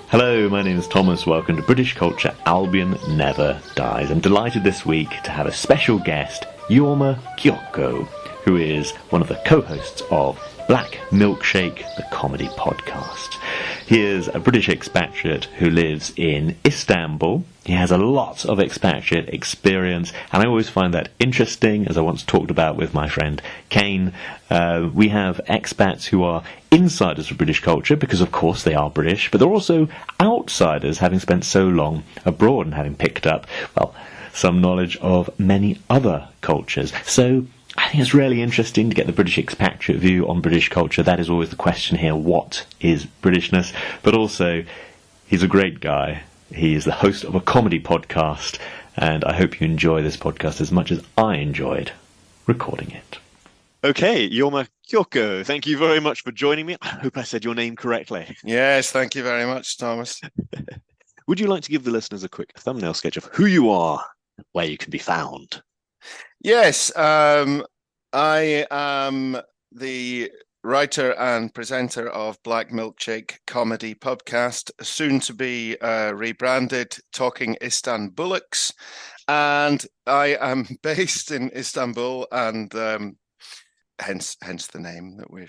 Hello, my name is Thomas. Welcome to British Culture Albion Never Dies. I'm delighted this week to have a special guest, Jorma Kirkko, who is one of the co-hosts of Blackmilkshake, the comedy podcast. He is a British expatriate who lives in Istanbul. He has a lot of expatriate experience, and I always find that interesting, as I once talked about with my friend Kane. We have expats who are insiders of British culture, because of course they are British, but they're also outsiders, having spent so long abroad and having picked up, well, some knowledge of many other cultures. So I think it's really interesting to get the British expatriate view on British culture. That is always the question here. What is Britishness? But also, he's a great guy. He is the host of a comedy podcast, and I hope you enjoy this podcast as much as I enjoyed recording it. Okay, Jorma Kirkko, thank you very much for joining me. I hope I said your name correctly. Yes, thank you very much, Thomas. Would you like to give the listeners a quick thumbnail sketch of who you are, where you can be found? Yes, I am the writer and presenter of Blackmilkshake Comedy Pubcast, soon to be rebranded Talking Istanbulics, and I am based in Istanbul, and hence the name that we're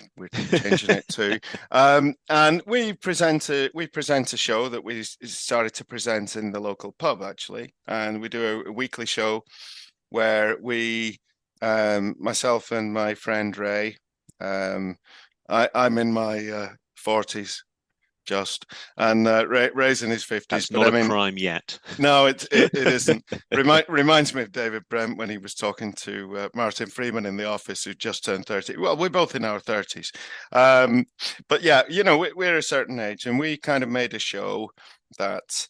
changing it to. And we present a show that we started to present in the local pub, actually, and we do a weekly show where we, myself and my friend Ray, I'm in my 40s just, and Ray's in his 50s. That's not a crime yet. No, it isn't. Reminds me of David Brent when he was talking to Martin Freeman in The Office, who just turned 30. Well, we're both in our 30s. But yeah, you know, we're a certain age, and we kind of made a show that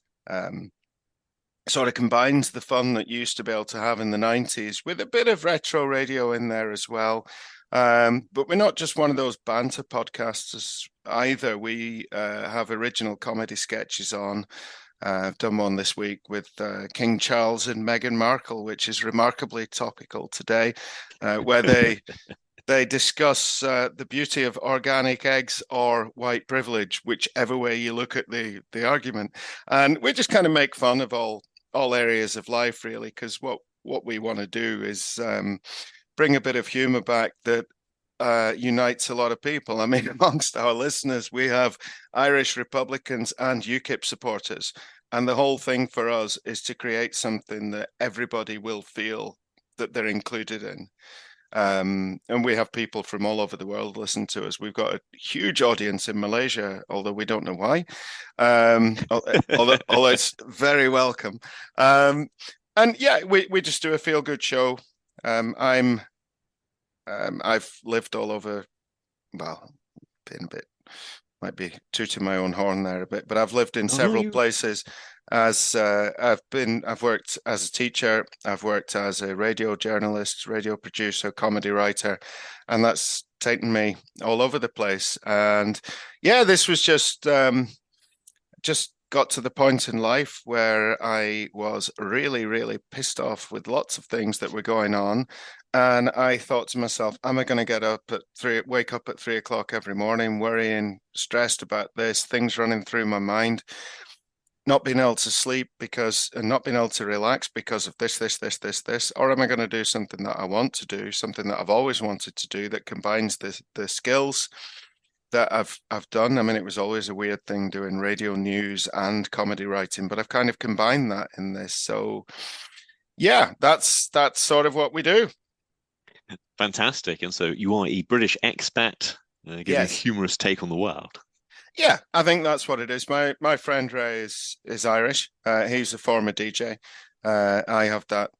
sort of combines the fun that you used to be able to have in the 90s with a bit of retro radio in there as well. But we're not just one of those banter podcasts either. We have original comedy sketches on. I've done one this week with King Charles and Meghan Markle, which is remarkably topical today, where they discuss the beauty of organic eggs or white privilege, whichever way you look at the argument. And we just kind of make fun of all areas of life, really, because what we want to do is bring a bit of humor back that unites a lot of people. I mean, amongst our listeners, we have Irish Republicans and UKIP supporters. And the whole thing for us is to create something that everybody will feel that they're included in. And we have people from all over the world listen to us. We've got a huge audience in Malaysia, although we don't know why. Although it's very welcome. And yeah, we just do a feel-good show. I've lived all over, well, been a bit, might be tooting my own horn there a bit, but I've lived in several places. As I've worked as a teacher, I've worked as a radio journalist, radio producer, comedy writer, and that's taken me all over the place. And yeah, this was just got to the point in life where I was really, really pissed off with lots of things that were going on. And I thought to myself, am I going to wake up at 3 o'clock every morning, worrying, stressed about this, things running through my mind, not being able to sleep and not being able to relax because of this, or am I going to do something that I want to do, something that I've always wanted to do that combines the skills that I've done. I mean, it was always a weird thing doing radio news and comedy writing, but I've kind of combined that in this. So yeah, that's sort of what we do. Fantastic. And so you are a British expat, giving a humorous take on the world. Yeah, I think that's what it is. My friend Ray is Irish. He's a former DJ. I have that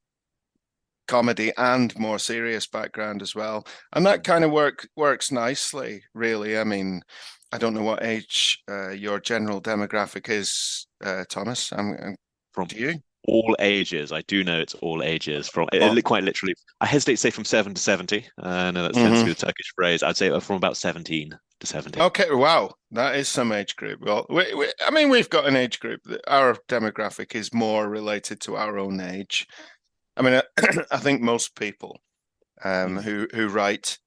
comedy and more serious background as well, and that kind of works nicely, really. I mean, I don't know what age your general demographic is, Thomas. From to you? All ages. I do know it's all ages. Quite literally, I hesitate to say from 7 to 70. No, that tends to be the Turkish phrase. I'd say from about 17 to 70. Okay, wow, that is some age group. Well, I mean, we've got an age group that our demographic is more related to our own age. I mean, I think most people who write,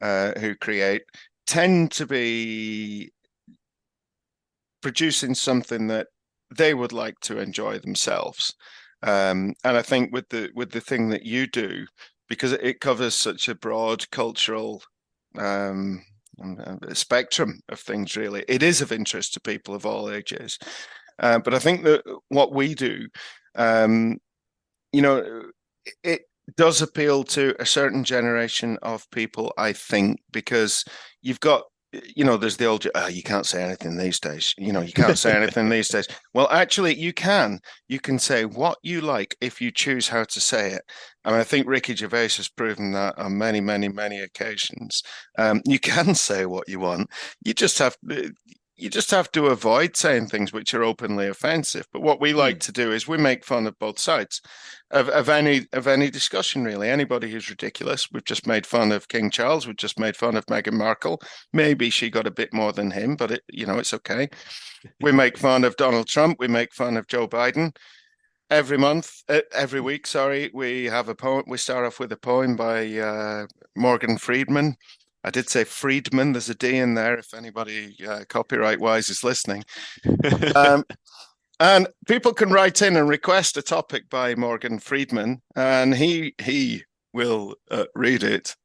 who create, tend to be producing something that they would like to enjoy themselves. And I think with the thing that you do, because it covers such a broad cultural spectrum of things, really, it is of interest to people of all ages. But I think that what we do, it does appeal to a certain generation of people, I think, because you've got, there's the old, you can't say anything these days. You can't say anything these days. Well, actually, you can. You can say what you like if you choose how to say it. I mean, I think Ricky Gervais has proven that on many, many, many occasions. You can say what you want. You just have to avoid saying things which are openly offensive. But what we like to do is we make fun of both sides of any discussion, really. Anybody who's ridiculous. We've just made fun of King Charles. We've just made fun of Meghan Markle. Maybe she got a bit more than him, but it's okay. We make fun of Donald Trump. We make fun of Joe Biden. Every week, we have a poem. We start off with a poem by Morgan Friedman. I did say Friedman. There's a D in there if anybody copyright-wise is listening. And people can write in and request a topic by Morgan Friedman, and he will read it.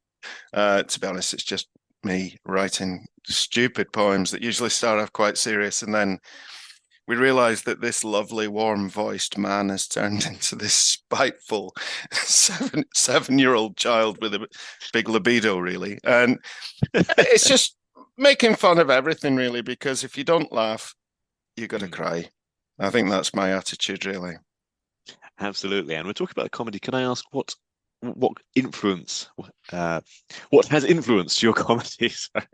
To be honest, it's just me writing stupid poems that usually start off quite serious, and then we realize that this lovely, warm-voiced man has turned into this spiteful seven-year-old child with a big libido, really. And it's just making fun of everything, really, because if you don't laugh, you're going to cry. I think that's my attitude, really. Absolutely. And we're talking about comedy. Can I ask what influence, what has influenced your comedy? Sorry.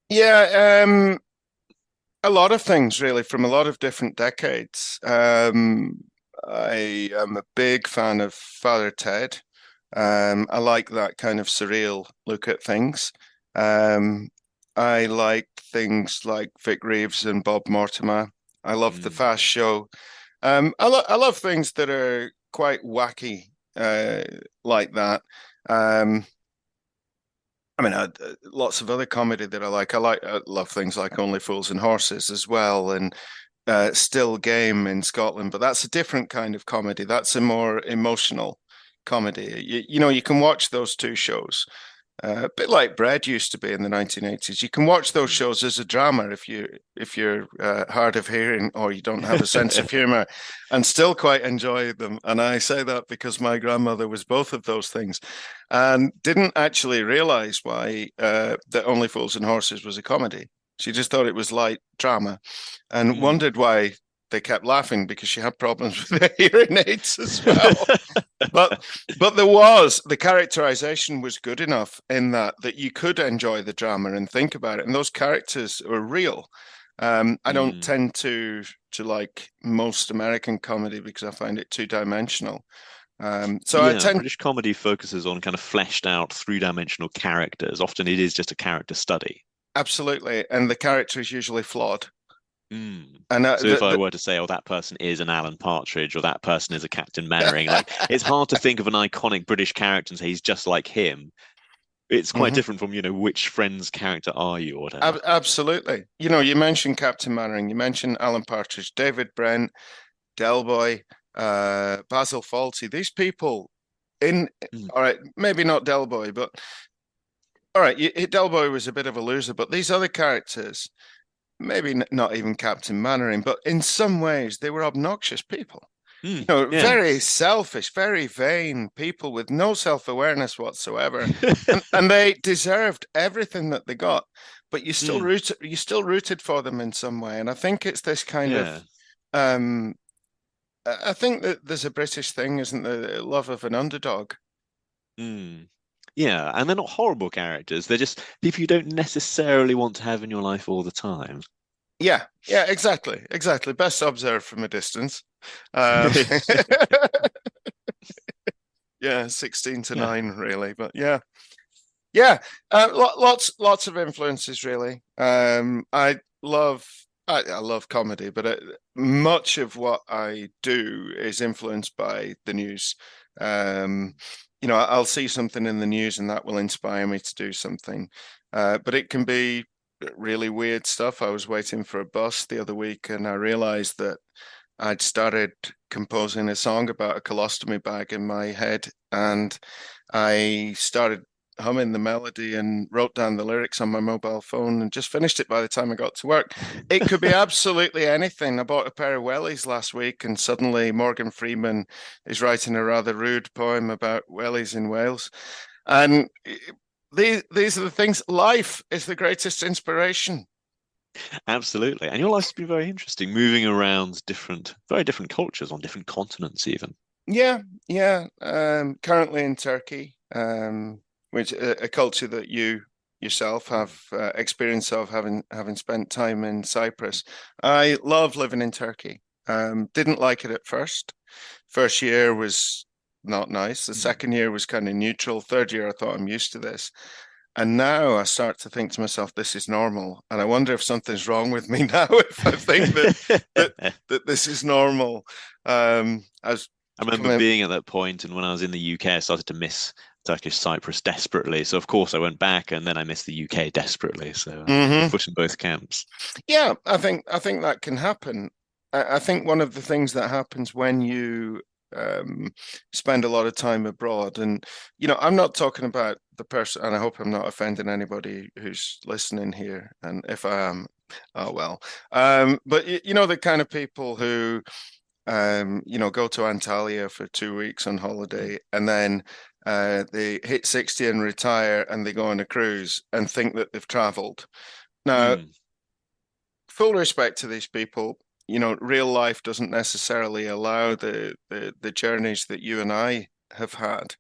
Yeah, a lot of things, really, from a lot of different decades. I am a big fan of Father Ted. I like that kind of surreal look at things. I like things like Vic Reeves and Bob Mortimer. I love The Fast Show. I love things that are quite wacky like that. I mean, lots of other comedy that I like. I love things like Only Fools and Horses as well, and Still Game in Scotland. But that's a different kind of comedy. That's a more emotional comedy. You can watch those two shows. A bit like Bread used to be in the 1980s. You can watch those shows as a drama if you're hard of hearing or you don't have a sense of humor, and still quite enjoy them. And I say that because my grandmother was both of those things, and didn't actually realize why that Only Fools and Horses was a comedy. She just thought it was light drama, and wondered why they kept laughing, because she had problems with her hearing aids as well. but the characterization was good enough in that you could enjoy the drama and think about it, and those characters are real. I don't tend to like most American comedy because I find it two-dimensional. British comedy focuses on kind of fleshed out, three-dimensional characters. Often it is just a character study. Absolutely, and the character is usually flawed. And so if I were to say, that person is an Alan Partridge, or that person is a Captain Mannering, like, it's hard to think of an iconic British character and say he's just like him. It's quite different from, which Friends character are you, or whatever. Absolutely. You mentioned Captain Mannering, you mentioned Alan Partridge, David Brent, Del Boy, Basil Fawlty. These people all right, maybe not Del Boy, but all right, Del Boy was a bit of a loser, but these other characters, maybe not even Captain Mannering, but in some ways they were obnoxious people. Very selfish, very vain people with no self-awareness whatsoever, and they deserved everything that they got. But you still rooted for them in some way, and I think it's this kind of. I think that there's a British thing, isn't there? The love of an underdog. Yeah, and they're not horrible characters. They're just people you don't necessarily want to have in your life all the time. Yeah, exactly. Best observed from a distance. 16 to 9, really. But yeah. Lots of influences, really. I love comedy, but much of what I do is influenced by the news. I'll see something in the news and that will inspire me to do something. But it can be really weird stuff. I was waiting for a bus the other week, and I realized that I'd started composing a song about a colostomy bag in my head, and I started humming the melody and wrote down the lyrics on my mobile phone and just finished it by the time I got to work. It could be absolutely anything. I bought a pair of wellies last week, and suddenly Morgan Freeman is writing a rather rude poem about wellies in Wales. And these are the things. Life is the greatest inspiration. Absolutely. And your life's been very interesting, moving around very different cultures on different continents even. Yeah. Currently in Turkey, which a culture that you yourself have experience of, having spent time in Cyprus. I love living in Turkey. Didn't like it at first. First year was not nice. The second year was kind of neutral. Third year, I thought, I'm used to this. And now I start to think to myself, this is normal. And I wonder if something's wrong with me now, if I think that this is normal. I remember being at that point, and when I was in the UK, I started to miss Turkish Cyprus desperately. So of course I went back, and then I missed the UK desperately. So pushing both camps. Yeah, I think that can happen. I think one of the things that happens when you spend a lot of time abroad, and I'm not talking about the person, and I hope I'm not offending anybody who's listening here, and if I am, oh well. But the kind of people who go to Antalya for 2 weeks on holiday, and then they hit 60 and retire, and they go on a cruise and think that they've traveled. Now, full respect to these people. Real life doesn't necessarily allow the journeys that you and I have had,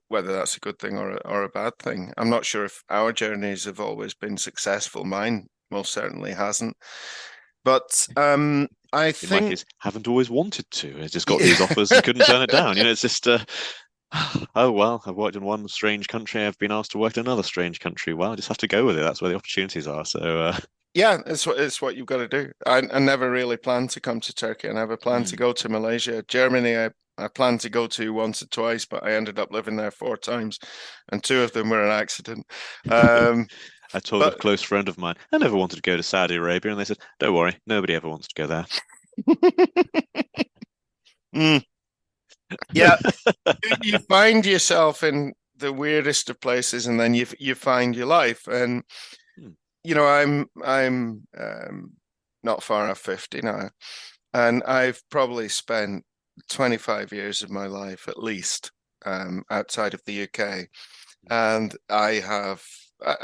whether that's a good thing or a bad thing. I'm not sure if our journeys have always been successful. Mine most certainly hasn't. But I think my case, haven't always wanted to. I just got these offers and couldn't turn it down. It's just oh well, I've worked in one strange country. I've been asked to work in another strange country. Well, I just have to go with it. That's where the opportunities are. So. Yeah, it's what you've got to do. I never really planned to come to Turkey. I never planned to go to Malaysia. Germany, I planned to go to once or twice, but I ended up living there 4 times, and 2 of them were an accident. I told a close friend of mine, I never wanted to go to Saudi Arabia, and they said, don't worry, nobody ever wants to go there. Yeah, you find yourself in the weirdest of places, and then you find your life. And I'm not far off 50 now, and I've probably spent 25 years of my life at least outside of the UK, and I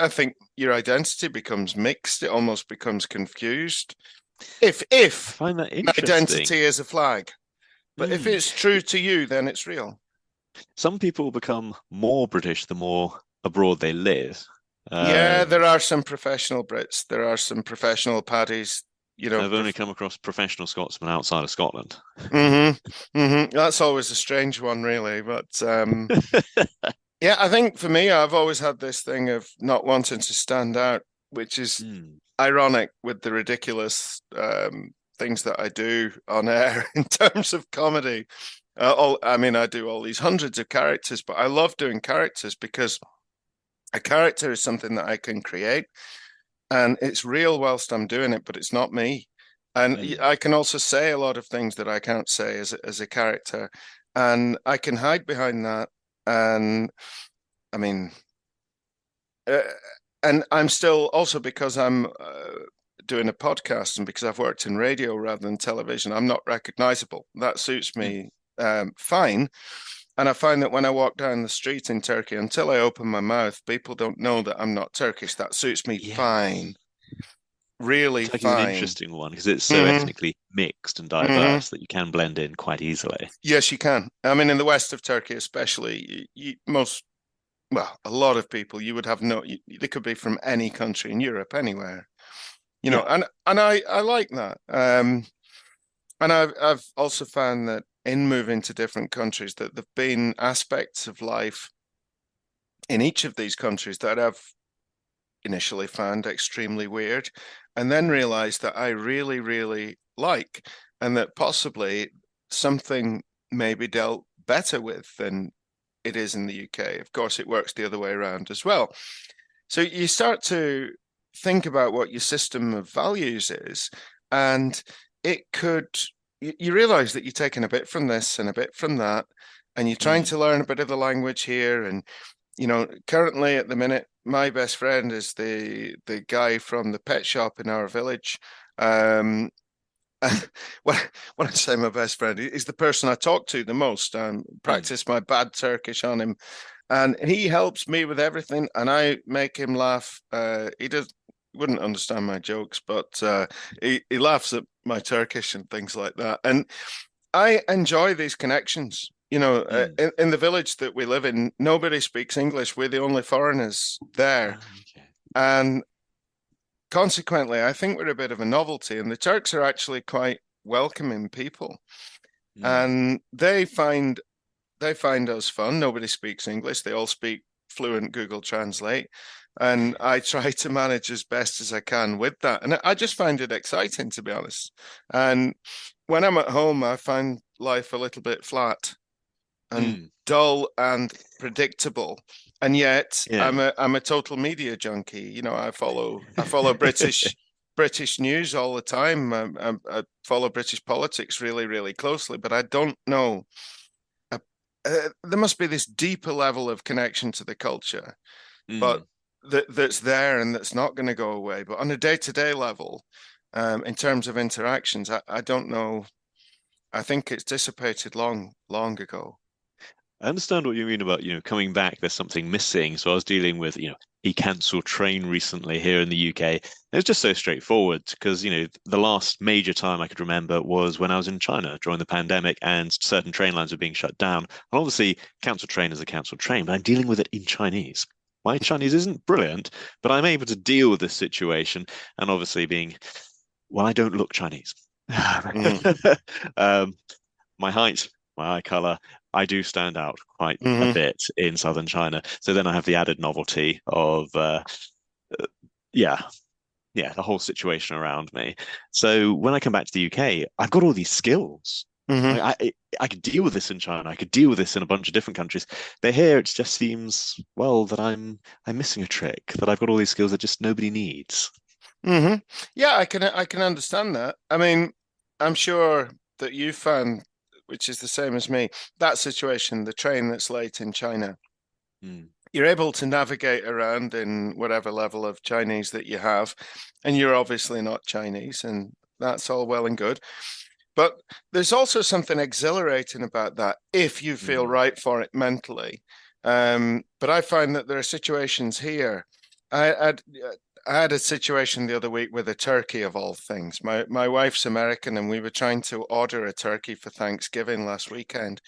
think your identity becomes mixed. It almost becomes confused. If I find that interesting. Identity is a flag, but if it's true to you, then it's real. Some people become more British the more abroad they live. Yeah, there are some professional Brits. There are some professional paddies. I've only come across professional Scotsmen outside of Scotland. That's always a strange one, really. But yeah, I think for me, I've always had this thing of not wanting to stand out, which is ironic with the ridiculous things that I do on air in terms of comedy. I do all these hundreds of characters, but I love doing characters because a character is something that I can create, and it's real whilst I'm doing it, but it's not me. And I can also say a lot of things that I can't say as a character, and I can hide behind that. And I mean, and I'm still also, because I'm doing a podcast and because I've worked in radio rather than television, I'm not recognizable. That suits me fine. And I find that when I walk down the street in Turkey, until I open my mouth, people don't know that I'm not Turkish. That suits me fine. Really Turkey's fine. An interesting one because it's so ethnically mixed and diverse that you can blend in quite easily. Yes, you can. I mean, in the west of Turkey, especially, a lot of people you would have they could be from any country in Europe, anywhere, and I like that. And I've also found that in moving to different countries, that there've been aspects of life in each of these countries that I've initially found extremely weird, and then realized that I really, really like, and that possibly something may be dealt better with than it is in the UK. Of course, it works the other way around as well. So you start to think about what your system of values is, and you realize that you're taking a bit from this and a bit from that, and you're trying to learn a bit of the language here. And currently at the minute, my best friend is the guy from the pet shop in our village. When I say my best friend, he's the person I talk to the most. Practice my bad Turkish on him, and he helps me with everything, and I make him laugh. He wouldn't understand my jokes, but he laughs at my Turkish and things like that. And I enjoy these connections. In the village that we live in, nobody speaks English. We're the only foreigners there. Okay. And consequently, I think we're a bit of a novelty. And the Turks are actually quite welcoming people. And they find us fun. Nobody speaks English. They all speak fluent Google Translate. And I try to manage as best as I can with that. And I just find it exciting, to be honest. And when I'm at home, I find life a little bit flat and dull and predictable, and yet I'm a total media junkie. I follow British news all the time. I follow British politics really, really closely, but I don't know. There must be this deeper level of connection to the culture, but that's there and that's not going to go away. But on a day-to-day level, in terms of interactions, I don't know. I think it's dissipated long ago. I understand what you mean about, coming back, there's something missing. So I was dealing with, a cancelled train recently here in the UK. It was just so straightforward because, the last major time I could remember was when I was in China during the pandemic and certain train lines were being shut down. And obviously, cancelled train is a cancelled train, but I'm dealing with it in Chinese. My Chinese isn't brilliant, but I'm able to deal with this situation. And obviously I don't look Chinese. My height, my eye color, I do stand out quite a bit in southern China. So then I have the added novelty of, the whole situation around me. So when I come back to the UK, I've got all these skills. I could deal with this in China. I could deal with this in a bunch of different countries. But here, it just seems, that I'm missing a trick. That I've got all these skills that just nobody needs. Yeah, I can understand that. I mean, I'm sure that you found, which is the same as me, that situation, the train that's late in China. You're able to navigate around in whatever level of Chinese that you have, and you're obviously not Chinese, and that's all well and good. But there's also something exhilarating about that if you feel right for it mentally. But I find that there are situations here. I had a situation the other week with a turkey, of all things. My wife's American, and we were trying to order a turkey for Thanksgiving last weekend.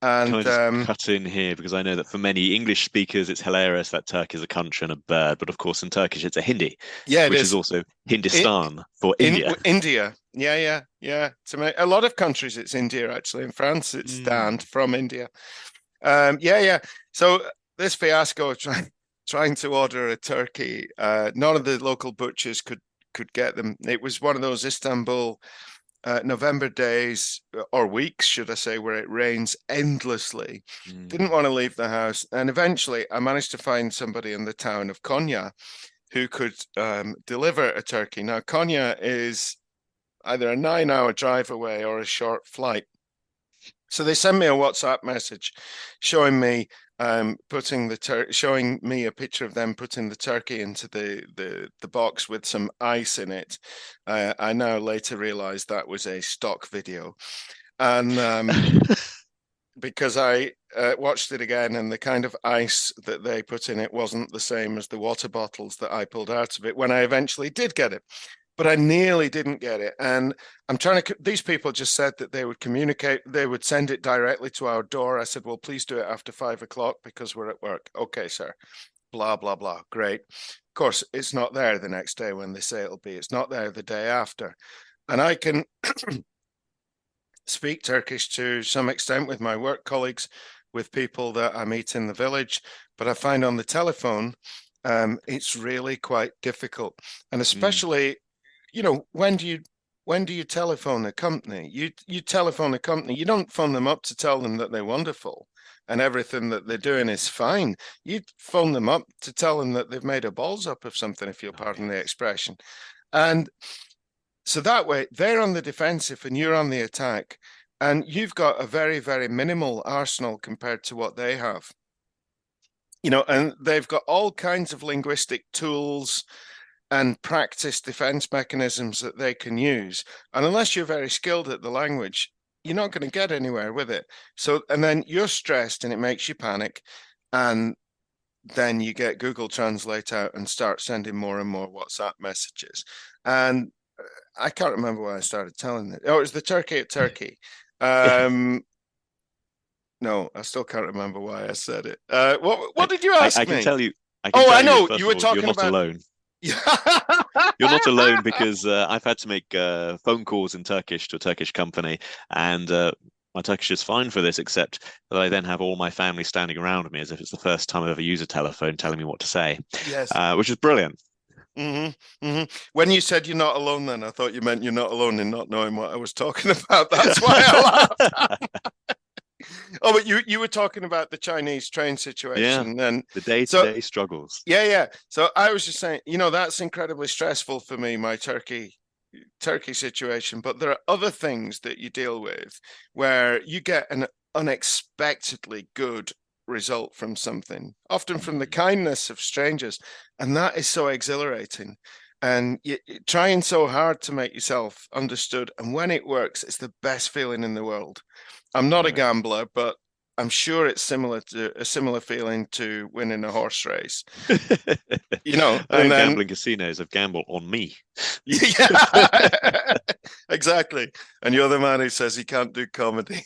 And can I just cut in here, because I know that for many English speakers, it's hilarious that turkey is a country and a bird, but of course in Turkish it's a Hindi, which is also Hindustan for India. India, yeah. To a lot of countries it's India, actually. In France it's Dan from India. So this fiasco trying to order a turkey, none of the local butchers could get them. It was one of those Istanbul November days, or weeks, should I say, where it rains endlessly. Didn't want to leave the house. And eventually I managed to find somebody in the town of Konya who could deliver a turkey. Now, Konya is either a 9-hour drive away or a short flight. So they sent me a WhatsApp message showing me showing me a picture of them putting the turkey into the box with some ice in it. I now later realized that was a stock video, and because I watched it again, and the kind of ice that they put in it wasn't the same as the water bottles that I pulled out of it when I eventually did get it. But I nearly didn't get it. And these people just said that they would communicate, they would send it directly to our door. I said, well, please do it after 5 o'clock because we're at work. Okay, sir. Blah, blah, blah. Great. Of course, it's not there the next day when they say it'll be. It's not there the day after. And I can speak Turkish to some extent with my work colleagues, with people that I meet in the village. But I find on the telephone, it's really quite difficult. And especially... when do you telephone a company? You telephone a company, you don't phone them up to tell them that they're wonderful. and everything that they're doing is fine, you phone them up to tell them that they've made a balls up of something, if you'll pardon the expression. And so that way they're on the defensive and you're on the attack, and you've got a very, very minimal arsenal compared to what they have. And they've got all kinds of linguistic tools and practice defense mechanisms that they can use. And unless you're very skilled at the language, you're not going to get anywhere with it. So, and then you're stressed and it makes you panic. And then you get Google Translate out and start sending more and more WhatsApp messages. And I can't remember why I started telling it. Oh, it was the turkey at Turkey. No, I still can't remember why I said it. What did you ask me? I can tell you. I know. You were talking about. You're not alone. You're not alone, because I've had to make phone calls in Turkish to a Turkish company, and my Turkish is fine for this, except that I then have all my family standing around me as if it's the first time I've ever used a telephone, telling me what to say. Yes, which is brilliant. Mm-hmm, mm-hmm. When you said you're not alone, then I thought you meant you're not alone in not knowing what I was talking about. That's why I laughed. Oh, but you were talking about the Chinese train situation, and the day-to-day struggles. Yeah. So I was just saying, that's incredibly stressful for me, my Turkey situation. But there are other things that you deal with where you get an unexpectedly good result from something, often from the kindness of strangers, and that is so exhilarating. And you're trying so hard to make yourself understood, and when it works, it's the best feeling in the world. I'm not a gambler, but I'm sure it's a similar feeling to winning a horse race. And gambling casinos have gambled on me. Yeah, exactly. And you're the man who says he can't do comedy.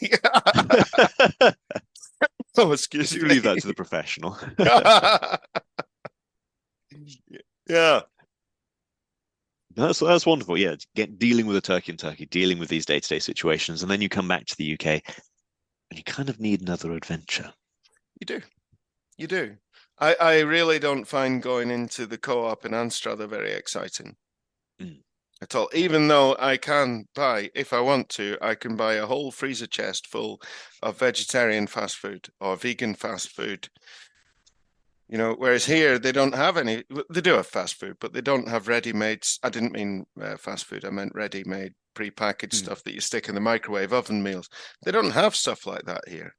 Oh, excuse me. You leave that to the professional. Yeah. That's wonderful. Yeah, dealing with a turkey in Turkey, dealing with these day-to-day situations, and then you come back to the UK, and you kind of need another adventure. You do. I really don't find going into the co-op in Anstruther very exciting at all. Even though I can buy, if I want to, I can buy a whole freezer chest full of vegetarian fast food or vegan fast food. Whereas here they don't have any. They do have fast food, but they don't have ready-made. I didn't mean fast food. I meant ready-made, pre-packaged stuff that you stick in the microwave, oven meals. They don't have stuff like that here.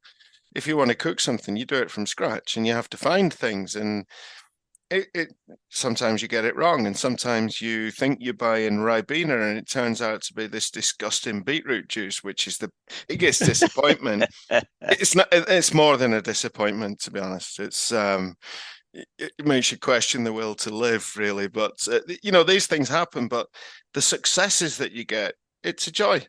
If you want to cook something, you do it from scratch, and you have to find things. And it sometimes you get it wrong, and sometimes you think you're buying Ribena, and it turns out to be this disgusting beetroot juice, which is the biggest disappointment. It's not. It's more than a disappointment, to be honest. It makes you question the will to live, really. But these things happen. But the successes that you get, it's a joy.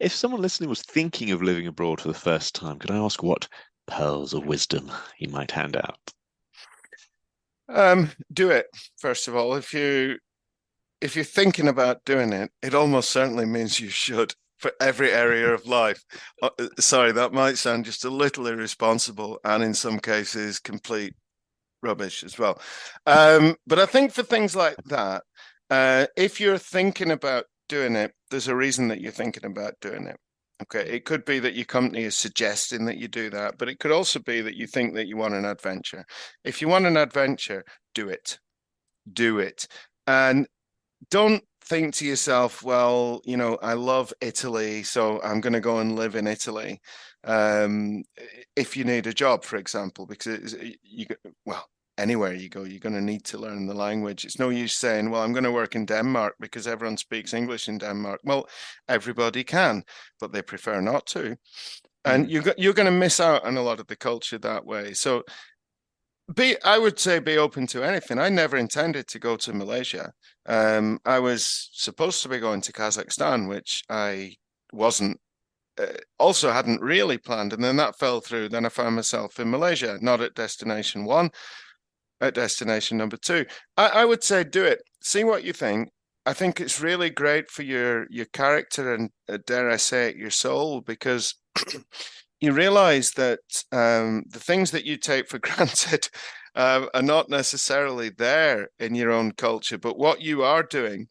If someone listening was thinking of living abroad for the first time, could I ask what pearls of wisdom you might hand out? Do it, first of all. If you're thinking about doing it, it almost certainly means you should, for every area of life. Sorry, that might sound just a little irresponsible, and in some cases complete rubbish as well. But I think for things like that, if you're thinking about doing it, there's a reason that you're thinking about doing it. Okay, it could be that your company is suggesting that you do that, but it could also be that you think that you want an adventure. If you want an adventure, do it. Do it. And don't think to yourself, well, I love Italy, so I'm going to go and live in Italy. If you need a job, for example, because anywhere you go, you're going to need to learn the language. It's no use saying, well, I'm going to work in Denmark because everyone speaks English in Denmark. Well, everybody can, but they prefer not to. And you're going to miss out on a lot of the culture that way. So I would say be open to anything. I never intended to go to Malaysia. I was supposed to be going to Kazakhstan, which I wasn't. Also hadn't really planned. And then that fell through. Then I found myself in Malaysia, not at destination 1. At destination number 2. I would say do it. See what you think. I think it's really great for your character and, dare I say it, your soul, because you realize that the things that you take for granted are not necessarily there in your own culture. But what you are doing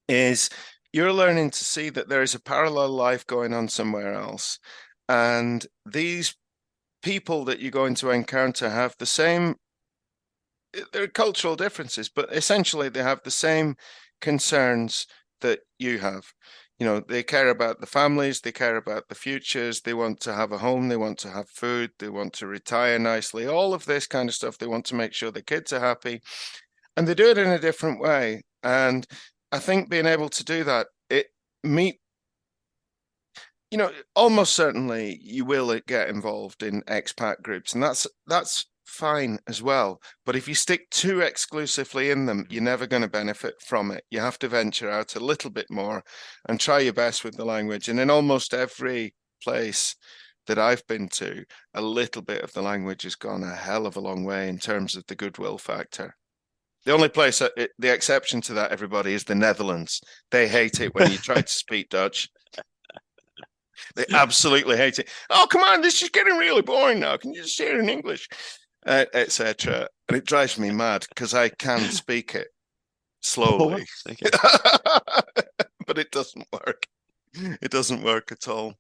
is you're learning to see that there is a parallel life going on somewhere else. And these people that you're going to encounter have the same, there are cultural differences, but essentially they have the same concerns that you have. You know, they care about the families, they care about the futures, they want to have a home, they want to have food, they want to retire nicely, all of this kind of stuff. They want to make sure the kids are happy, and they do it in a different way. And I think being able to do that, almost certainly you will get involved in expat groups, and that's fine as well. But if you stick too exclusively in them, you're never going to benefit from it. You have to venture out a little bit more and try your best with the language. And in almost every place that I've been to, a little bit of the language has gone a hell of a long way in terms of the goodwill factor. The only place, the exception to that, everybody, is the Netherlands. They hate it when you try to speak Dutch. They absolutely hate it. Oh, come on, this is getting really boring now. Can you just say it in English? Etc. And it drives me mad because I can speak it slowly. Oh, okay. But it doesn't work. It doesn't work at all.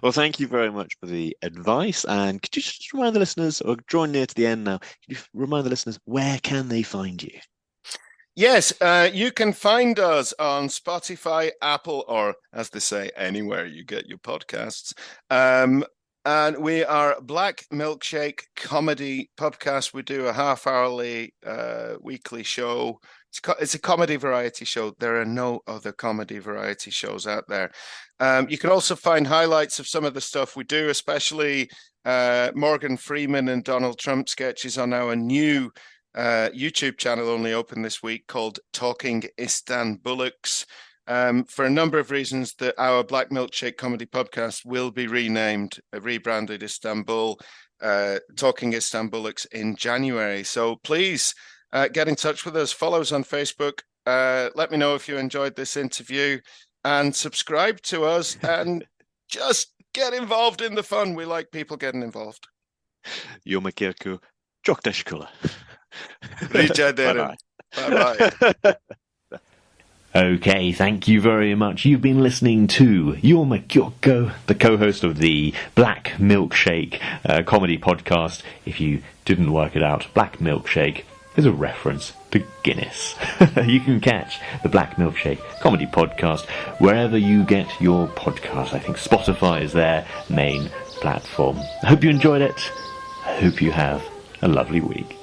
Well, thank you very much for the advice. And could you just remind the listeners, or drawing near to the end now, could you remind the listeners, where can they find you? Yes, you can find us on Spotify, Apple, or as they say, anywhere you get your podcasts. And we are Blackmilkshake Comedy Pubcast. We do a half-hourly weekly show. It's a comedy variety show. There are no other comedy variety shows out there. You can also find highlights of some of the stuff we do, especially Morgan Freeman and Donald Trump sketches on our new YouTube channel, only open this week, called Talking Istanbulics. For a number of reasons, that our Blackmilkshake Comedy Pubcast will be rebranded Istanbul, Talking Istanbulics in January. So please get in touch with us, follow us on Facebook, let me know if you enjoyed this interview, and subscribe to us, and just get involved in the fun. We like people getting involved. Jorma Kirkko, çok teşekkürler. Rica ederim. Bye-bye. Okay, thank you very much. You've been listening to Jorma Kirkko, the co-host of the Blackmilkshake Comedy Podcast. If you didn't work it out, Blackmilkshake is a reference to Guinness. You can catch the Blackmilkshake Comedy Podcast wherever you get your podcast. I think Spotify is their main platform. I hope you enjoyed it. I hope you have a lovely week.